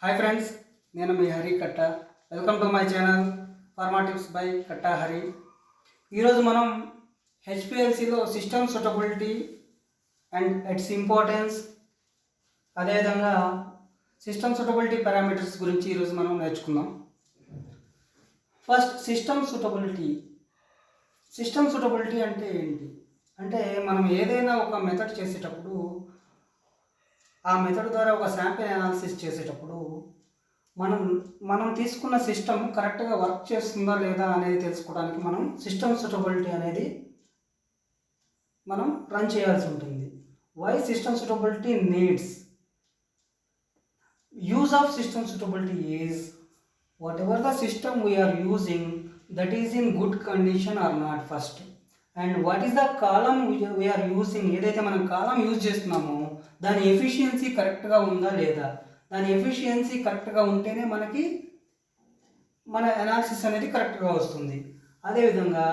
Hi friends, నేను మీ Hari Katta. Welcome to my channel pharma tips by Katta Hari. ఈరోజు మనం హెచ్పిఎల్సిలో system suitability and its importance, అదేవిధంగా సిస్టమ్ సూటబిలిటీ పారామీటర్స్ గురించి ఈరోజు మనం నేర్చుకుందాం. First system suitability. System suitability అంటే ఏంటి అంటే, మనం ఏదైనా ఒక మెథడ్ చేసేటప్పుడు ఆ మెథడ్ ద్వారా ఒక శాంపిల్ అనాలిసిస్ చేసేటప్పుడు మనం తీసుకున్న సిస్టమ్ కరెక్ట్గా వర్క్ చేస్తుందా లేదా అనేది తెలుసుకోవడానికి మనం సిస్టమ్ సూటబిలిటీ అనేది మనం రన్ చేయాల్సి ఉంటుంది. Why system suitability needs? Use of system suitability is whatever the system we're using that is in good condition or not first. And what is the column we're using, ఏదైతే మనం కాలం use చేస్తున్నామో దాని efficiency కరెక్ట్గా ఉందా లేదా. దాని efficiency కరెక్ట్గా ఉంటేనే మన అనాలిసిస్ అనేది కరెక్ట్గా వస్తుంది. అదేవిధంగా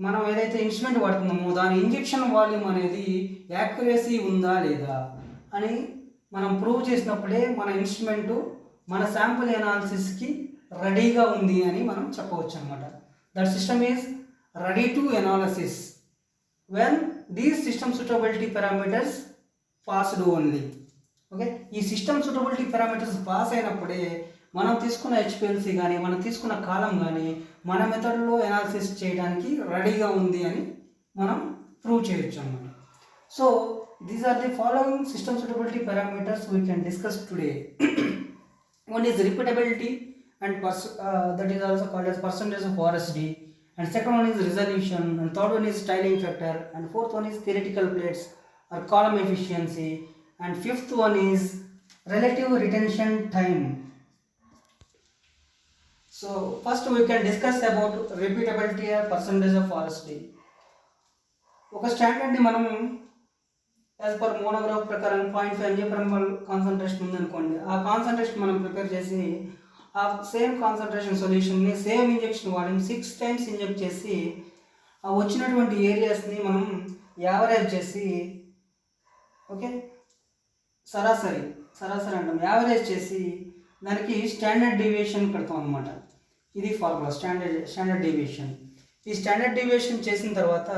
మనం ఏదైతే ఇన్స్ట్రుమెంట్ వాడుతున్నామో దాని ఇంజెక్షన్ వాల్యూమ్ అనేది యాక్యురసీ ఉందా లేదా అని మనం ప్రూవ్ చేసినప్పుడే మన ఇన్స్ట్రుమెంటు మన శాంపుల్ అనాలిసిస్కి రెడీగా ఉంది అని మనం చెప్పవచ్చు అనమాట. That system is ready to analysis when these system suitability parameters passed only. Okay, ఈ సిస్టమ్ సూటబిలిటీ పారామీటర్స్ పాస్ అయినప్పుడే మనం తీసుకున్న హెచ్పిఎల్సి కానీ మనం తీసుకున్న కాలం కానీ మన మెథడ్లో అనాలిసిస్ చేయడానికి రెడీగా ఉంది అని మనం ప్రూవ్ చేయొచ్చు అన్నమాట. So these are the following system suitability parameters we can discuss today. One is repeatability and that is also called as percentage of RSD, and second one is resolution, and third one is tiling factor, and fourth one is theoretical plates or column efficiency, and fifth one is relative retention time. So first we can discuss about repeatability or percentage of RSD. ఒక స్టాండర్డ్ని మనం as per monograph ప్రకారం 0.5 MgM concentration ఉందనుకోండి, ఆ concentration మనం prepare చేసి ఆ same concentration సొల్యూషన్ని same injection వాడి 6 times inject చేసి ఆ వచ్చినటువంటి ఏరియాస్ని మనం యావరేజ్ చేసి, ఓకే, సరాసరి అంటాం, యావరేజ్ చేసి దానికి స్టాండర్డ్ డీవియేషన్ పెడతాం అనమాట. ఇది ఫార్ములా స్టాండర్డ్ డీవియేషన్. ఈ స్టాండర్డ్ డీవియేషన్ చేసిన తర్వాత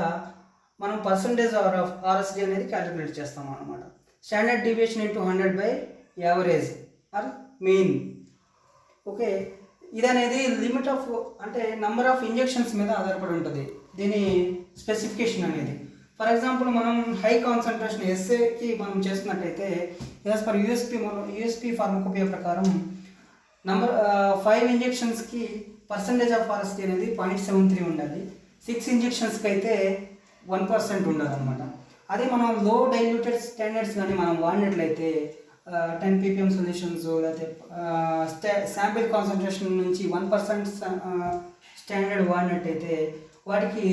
మనం పర్సంటేజ్ ఆఫ్ ఆర్ఎస్డి అనేది క్యాలిక్యులేట్ చేస్తాం అనమాట. Standard deviation into 100 by average are main. Okay, ఇది అనేది లిమిట్ ఆఫ్ అంటే నంబర్ ఆఫ్ ఇంజెక్షన్స్ మీద ఆధారపడి ఉంటుంది దీని స్పెసిఫికేషన్ అనేది. ఫర్ ఎగ్జాంపుల్ మనం హై కాన్సన్ట్రేషన్ ఎస్ఏకి మనం చేస్తున్నట్టయితే యాజ్ పర్ యూఎస్పి ఫార్మకోపియా ప్రకారం 5 ఇంజెక్షన్స్కి పర్సంటేజ్ ఆఫ్ ఆర్ఎస్డి అనేది 0.73 ఉండాలి. 6 ఇంజెక్షన్స్కి అయితే 1% ఉండాలన్నమాట. అదే మనం లో డైల్యూటెడ్ స్టాండర్డ్స్ కానీ మనం వాడినట్లయితే 10 ppm సొల్యూషన్స్ లేకపోతే శాంపిల్ కాన్సన్ట్రేషన్ నుంచి 1% స్టాండర్డ్ వాడినట్టయితే వాటికి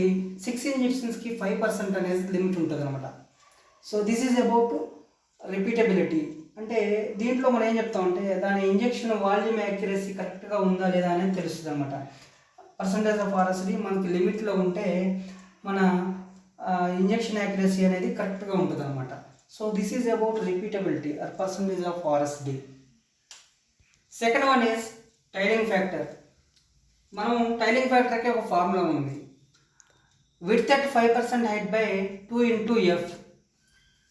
6 ఇంజెక్షన్స్కి 5% అనేది లిమిట్ ఉంటుంది అనమాట. So this is about repeatability. అంటే దీంట్లో మనం ఏం చెప్తామంటే దాని ఇంజెక్షన్ వాల్యూమ్ యాక్యురసీ కరెక్ట్గా ఉందా లేదా అనేది తెలుస్తుంది అనమాట. పర్సంటేజ్ ఆఫ్ ఆర్ఎస్డి మనకి లిమిట్లో ఉంటే మన ఇంజెక్షన్ యాక్యురసీ అనేది కరెక్ట్గా ఉంటుంది అనమాట. So this is about repeatability or percentage of RSD. Second one is tailing factor. మనం టైలింగ్ ఫ్యాక్టర్కి ఒక ఫార్ములా ఉంది. Width at 5% height by 2 into F.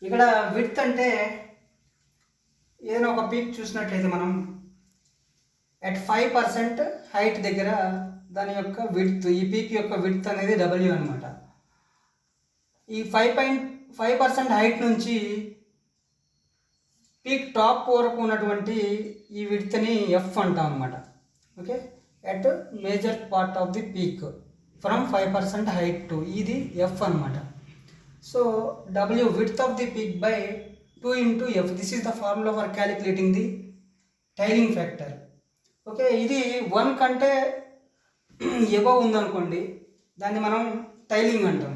ఇక్కడ విడ్త్ అంటే ఏదైనా ఒక పీక్ చూసినట్లయితే మనం అట్ 5% హైట్ దగ్గర దాని యొక్క విడ్త్, ఈ పీక్ యొక్క విడ్త్ అనేది W అనమాట. ఈ 5% హైట్ నుంచి పీక్ టాప్ వరకు ఉన్నటువంటి ఈ విడ్త్ని ఎఫ్ అంటాం అనమాట. Okay, at major part of the peak from 5% height to, ఇది ఎఫ్ అనమాట. So W width of the peak by 2 into F. This is the formula for calculating the tiling factor. Okay, ఇది 1 కంటే above ఉందనుకోండి దాన్ని మనం tiling అంటాం.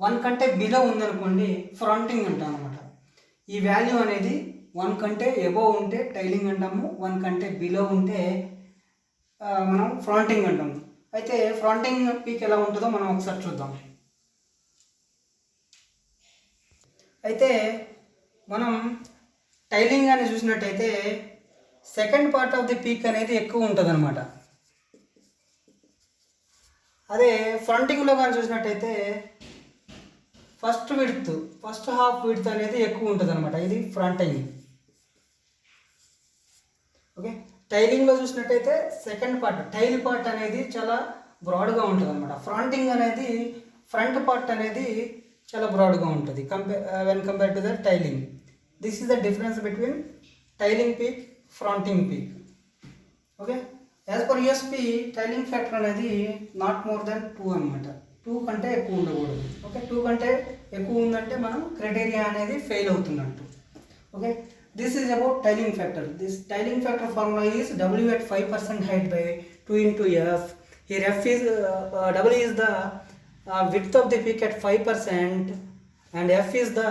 1 కంటే below ఉందనుకోండి ఫ్రంటింగ్ అంటాం అనమాట. ఈ వాల్యూ అనేది 1 కంటే ఎబవ్ ఉంటే టైలింగ్ అంటాము, 1 కంటే బిలో ఉంటే మనం ఫ్రంటింగ్ అంటాము. అయితే ఫ్రంటింగ్ పీక్ ఎలా ఉంటుందో మనం ఒకసారి చూద్దాం. అయితే మనం టైలింగ్ అని చూసినట్టయితే second part of the peak అనేది ఎక్కువ ఉంటుంది అనమాట. అదే ఫ్రంటింగ్లో కానీ చూసినట్టయితే ఫస్ట్ హాఫ్ విడ్త్ అనేది ఎక్కువ ఉంటుంది అనమాట. ఇది ఫ్రంటింగ్. ఓకే, టైలింగ్లో చూసినట్టయితే సెకండ్ పార్ట్ టైల్ పార్ట్ అనేది చాలా బ్రాడ్గా ఉంటుంది అనమాట. ఫ్రంట్ పార్ట్ అనేది చాలా బ్రాడ్గా ఉంటుంది when compare to the tailing. This is the difference between tailing peak, fronting peak. Okay, as per USP tailing factor అనేది నాట్ మోర్ దెన్ 2 అనమాట. 2 కంటే ఎక్కువ ఉండకూడదు. ఓకే, 2 కంటే ఎక్కువ ఉందంటే మనం క్రైటీరియా అనేది ఫెయిల్ అవుతున్నట్టు. Okay, this is about tiling factor. This tiling factor formula is W at 5% height by 2 into F. Here F is W is the width of the peak at 5% and F is the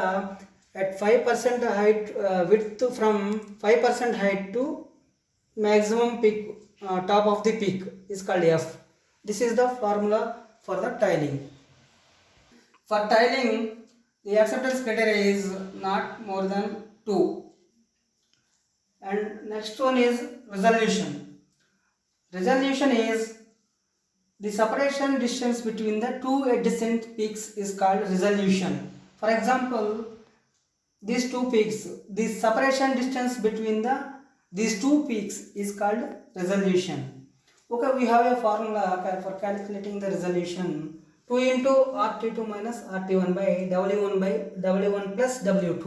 at 5% height width from 5% height to maximum peak top of the peak is called F. This is the formula for the tiling. For tiling, the acceptance criteria is not more than 2. And next one is resolution. Resolution is the separation distance between the two adjacent peaks is called resolution. For example, these two peaks, the separation distance between these two peaks is called resolution. Okay, we have a formula for calculating the resolution. 2 into RT2 minus RT1 by W1 plus W2.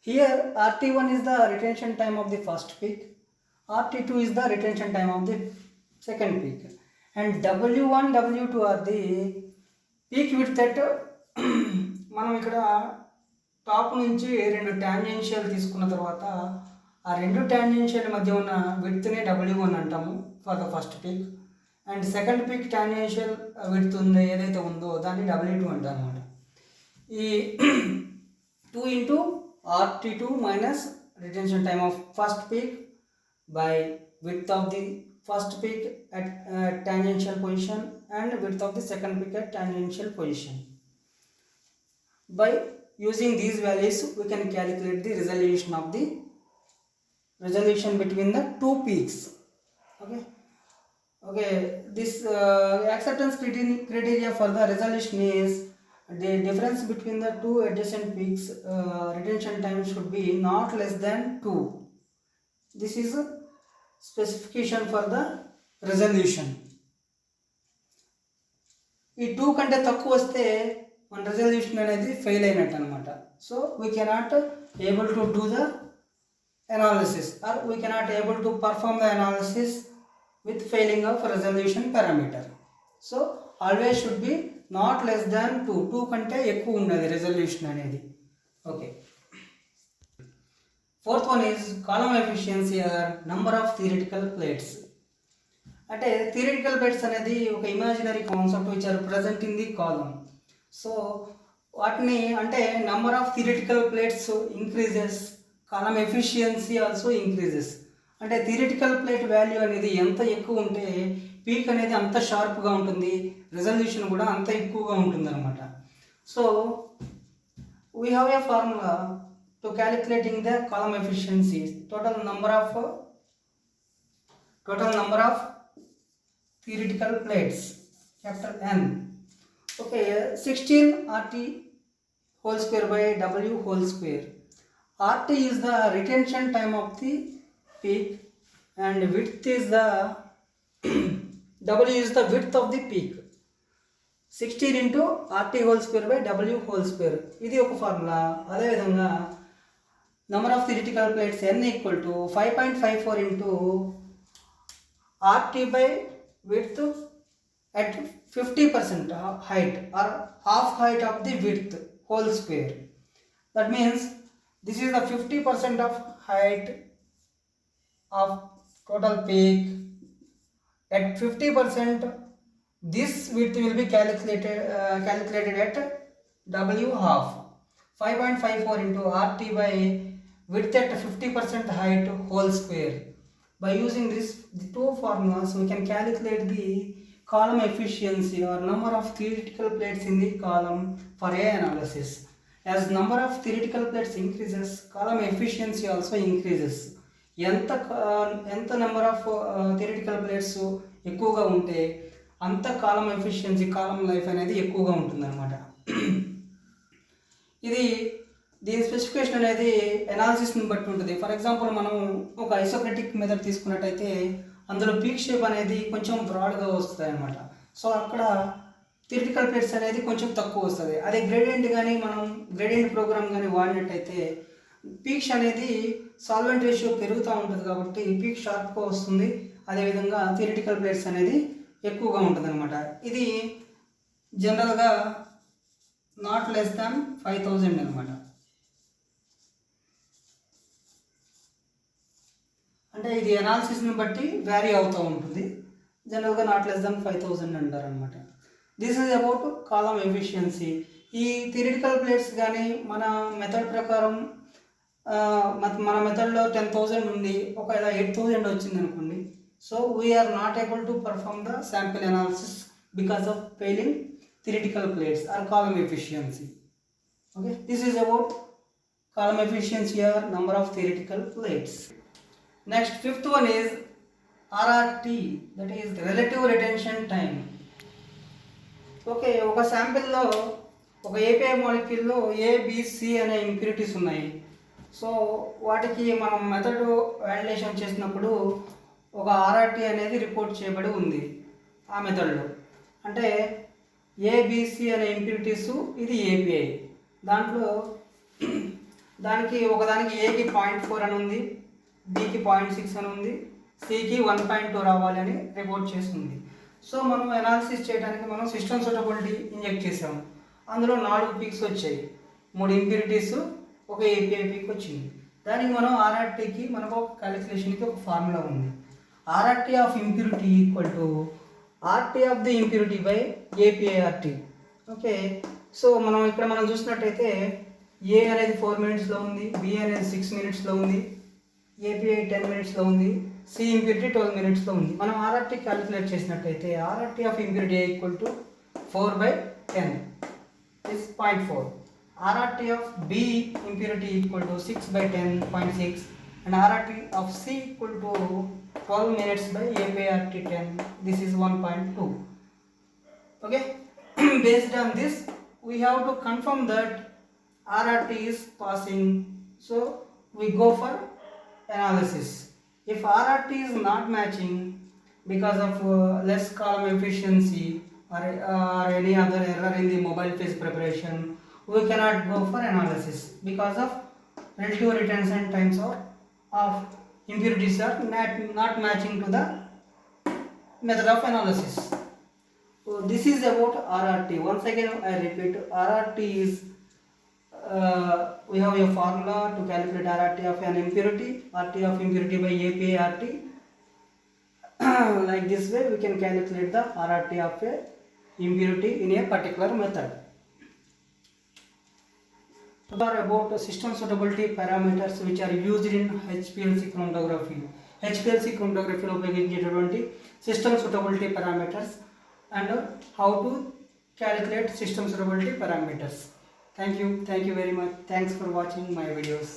Here RT1 is the retention time of the first peak, RT2 is the retention time of the second peak, and W1, W2 are the peak width that మనం ఇక్కడ top నుంచి 2 tangential తీసుకున్న తర్వాత ఆ 2 tangential మధ్య ఉన్న విడ్త్నే W1 అంటాము for the first peak, and second peak tangential width ఉంది ఏదైతే ఉందో దాన్ని W2 అంటాం అన్నమాట. ఈ 2 into RT2 minus retention time of first peak by width of the first peak at tangential position and width of the second peak at tangential position. By using these values, we can calculate the resolution between the two peaks. Okay, this acceptance criteria for the resolution is the difference between the two adjacent peaks retention time should be not less than 2. This is a specification for the resolution. ఈ 2 కంటే తక్కువ వస్తే మన resolution అనేది fail అయినట్టు అనమాట. So we cannot able to do the analysis or we cannot able to perform the analysis with failing of resolution parameter. So always should be not less than 2 కంటే ఎక్కువ ఉన్నది రెజల్యూషన్ అనేది. Okay, fourth one is column efficiency or number of theoretical plates. అంటే theoretical plates అనేది ఒక imaginary concept which are present in the column. So వాటిని అంటే number of theoretical plates increases, column efficiency also increases. అంటే theoretical plate value అనేది ఎంత ఎక్కువ ఉంటే పీక్ అనేది అంత షార్ప్గా ఉంటుంది, రెజల్యూషన్ కూడా అంత ఎక్కువగా ఉంటుంది అనమాట. So we have a formula to calculating the column efficiency. Total number of theoretical plates, capital N. Okay, 16 RT whole square by W whole square. RT is the retention time of the peak and width is the W is the width of the peak. 16 into RT whole square by W whole square. ఇది ఒక formula. అదేవిధంగా number of theoretical plates N equal to 5.54 into RT by width at 50% height or half height of the width whole square. That means this is the 50% of height of total peak. At 50% this width will be calculated at W half. 5.54 into RT by width at 50% height whole square. By using the two formulas, we can calculate the column efficiency or number of theoretical plates in the column for A analysis. As number of theoretical plates increases, column efficiency also increases. ఎంత number of theoretical plates ఎక్కువగా ఉంటే అంత కాలం efficiency, కాలం life అనేది ఎక్కువగా ఉంటుందన్నమాట. ఇది దీని specification అనేది ఎనాలిసిస్ని బట్టి ఉంటుంది. ఫర్ ఎగ్జాంపుల్ మనం ఒక ఐసోక్రటిక్ మెథడ్ తీసుకున్నట్టయితే అందులో పీక్ షేప్ అనేది కొంచెం బ్రాడ్గా వస్తుంది అనమాట. సో అక్కడ థియరిటికల్ ప్లేట్స్ అనేది కొంచెం తక్కువ వస్తుంది. అదే గ్రేడియంట్ కానీ మనం గ్రేడియంట్ ప్రోగ్రామ్ కానీ వాడినట్టయితే పీక్స్ అనేది సాల్వెంట్ రేషియో పెరుగుతూ ఉంటుంది కాబట్టి పీక్ షార్ప్గా వస్తుంది. అదేవిధంగా థియరిటికల్ ప్లేట్స్ అనేది ఎక్కువగా ఉంటుంది అనమాట. ఇది జనరల్గా నాట్ లెస్ దాన్ 5000 అనమాట. అంటే ఇది ఎనాలిసిస్ని బట్టి వ్యారీ అవుతూ ఉంటుంది. జనరల్గా నాట్ లెస్ దాన్ 5000 అంటారు అనమాట. This is about column efficiency. ఈ థియరిటికల్ ప్లేట్స్ కానీ మన మెథడ్ ప్రకారం మన మెథడ్లో 10,000 ఉంది, ఒకవేళ 8,000 వచ్చింది అనుకోండి. So we're not able to perform the sample analysis because of failing theoretical plates or column efficiency. Okay, this is about column efficiency or number of theoretical plates. Next, fifth one is RRT, that is relative retention time. Okay, ఒక శాంపిల్లో ఒక API మాలిక్యూల్లో ABC అనే impurities ఉన్నాయి. So వాటికి మనం method validation చేసినప్పుడు ఒక RRT అనేది report చేయబడి ఉంది ఆ మెథడ్లో. అంటే ఏబిసి అనే ఇంప్యూరిటీస్, ఇది ఏపీఐ. దాంట్లో ఒకదానికి ఏకి 0.4 అని ఉంది, బికి 0.6 అని ఉంది, సికి 1.2 రావాలి అని రిపోర్ట్ చేస్తుంది. సో మనం అనాలిసిస్ చేయడానికి మనం సిస్టమ్ సూటబిలిటీ ఇంజెక్ట్ చేసాము. అందులో 4 పీక్స్ వచ్చాయి, 3 ఇంప్యూరిటీస్, ఒక ఏపీఐ పీక్ వచ్చింది. దానికి మనం ఆర్ఆర్టీకి మనకు ఒక క్యాలిక్యులేషన్కి ఒక ఫార్ములా ఉంది. RRT of impurity equal to RT of the impurity by API RT. Okay, so మనం చూసినట్టయితే ఏ అనేది 4 minutesలో ఉంది, బి అనేది 6 minutesలో ఉంది, ఏపీఐ 10 minutesలో ఉంది, సి ఇంప్యూరిటీ 12 minutesలో ఉంది. మనం ఆర్ఆర్టీ క్యాలిక్యులేట్ చేసినట్టయితే RRT of impurity equal to 4/10 is 0.4. RRT of B impurity equal to 6/10.6 and RRT of C equal to 12 minutes by APRT 10. This is 1.2. Okay, based on this we have to confirm that RRT is passing, so we go for analysis. If RRT is not matching because of less column efficiency or any other error in the mobile phase preparation, we cannot go for analysis because of relative retention times of impurities are not matching to the method of analysis. So this is about RRT. Once again I repeat, RRT is we have a formula to calculate RRT of an impurity, RT of impurity by APRT. Like this way we can calculate the RRT of a impurity in a particular method. Are about system suitability parameters which are used in HPLC chromatography. HPLC chromatography లో ఉపయోగించేటటువంటి system suitability parameters and how to calculate system suitability parameters. Thank you very much. Thanks for watching my videos.